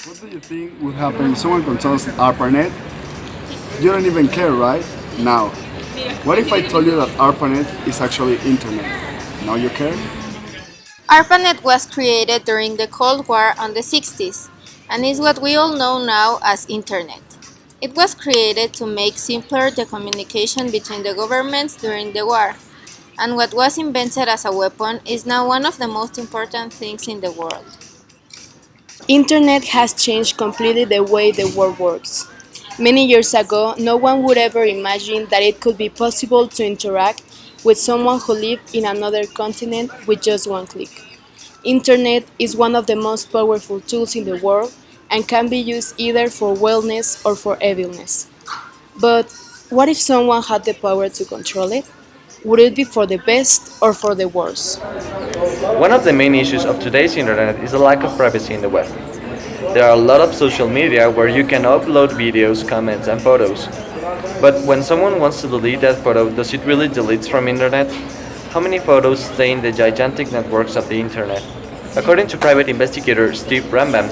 What do you think would happen if someone controls ARPANET? You don't even care, right? Now, what if I told you that ARPANET is actually internet? Now you care? ARPANET was created during the Cold War on the 60s and is what we all know now as Internet. It was created to make simpler the communication between the governments during the war, and what was invented as a weapon is now one of the most important things in the world. Internet has changed completely the way the world works. Many years ago, no one would ever imagine that it could be possible to interact with someone who lived in another continent with just one click. Internet is one of the most powerful tools in the world and can be used either for wellness or for evilness. But what if someone had the power to control it? Would it be for the best or for the worst? One of the main issues of today's internet is the lack of privacy in the web. There are a lot of social media where you can upload videos, comments, and photos. But when someone wants to delete that photo, does it really delete from internet? How many photos stay in the gigantic networks of the internet? According to private investigator Steve Rambam,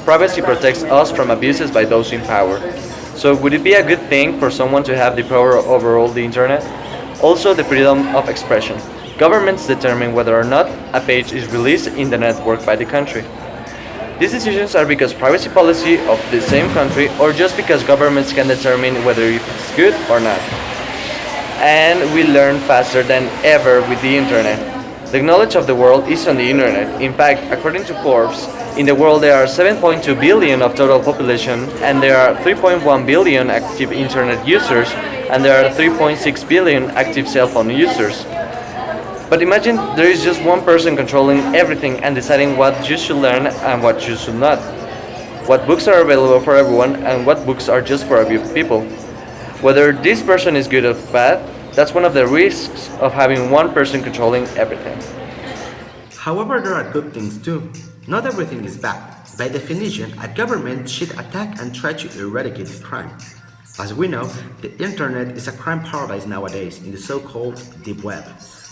privacy protects us from abuses by those in power. So would it be a good thing for someone to have the power over all the internet? Also the freedom of expression. Governments determine whether or not a page is released in the network by the country. These decisions are because privacy policy of the same country or just because governments can determine whether it's good or not. And we learn faster than ever with the internet. The knowledge of the world is on the internet. In fact, according to Forbes, in the world there are 7.2 billion of total population and there are 3.1 billion active internet users and there are 3.6 billion active cell phone users. But imagine there is just one person controlling everything and deciding what you should learn and what you should not. What books are available for everyone and what books are just for a few people. Whether this person is good or bad, that's one of the risks of having one person controlling everything. However, there are good things too. Not everything is bad. By definition, a government should attack and try to eradicate crime. As we know, the internet is a crime paradise nowadays in the so-called deep web.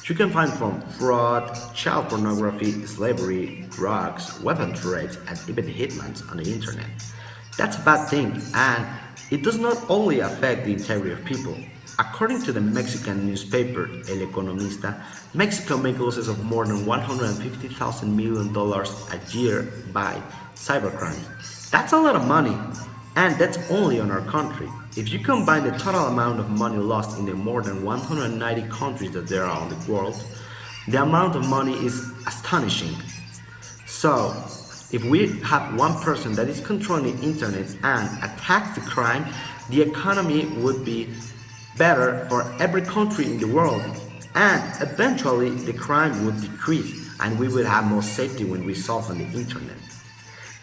You can find from fraud, child pornography, slavery, drugs, weapon trades, and even hitmans on the internet. That's a bad thing, and it does not only affect the integrity of people. According to the Mexican newspaper El Economista, Mexico makes losses of more than $150,000 million a year by cybercrime. That's a lot of money, and that's only on our country. If you combine the total amount of money lost in the more than 190 countries that there are on the world, the amount of money is astonishing. So, if we have one person that is controlling the internet and attacks the crime, the economy would be better for every country in the world, and eventually the crime would decrease and we would have more safety when we surf on the internet.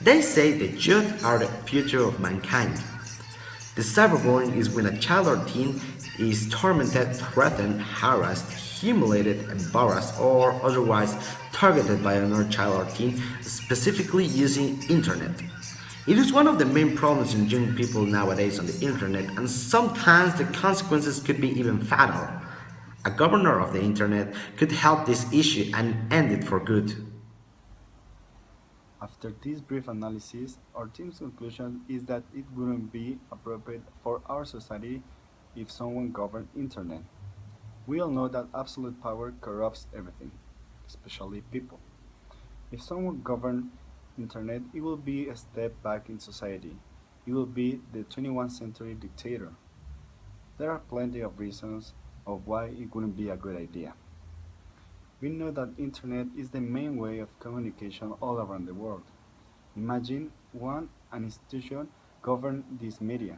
They say the youth are the future of mankind. The cyberbullying is when a child or teen is tormented, threatened, harassed, humiliated, embarrassed, or otherwise targeted by another child or teen, specifically using internet. It is one of the main problems in young people nowadays on the internet, and sometimes the consequences could be even fatal. A governor of the internet could help this issue and end it for good. After this brief analysis, our team's conclusion is that it wouldn't be appropriate for our society if someone governed internet. We all know that absolute power corrupts everything, especially people. If someone governed internet, it will be a step back in society. It will be the 21st century dictator. There are plenty of reasons of why it wouldn't be a good idea. We know that internet is the main way of communication all around the world. Imagine an institution govern this media.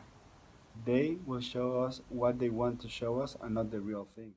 They will show us what they want to show us and not the real thing.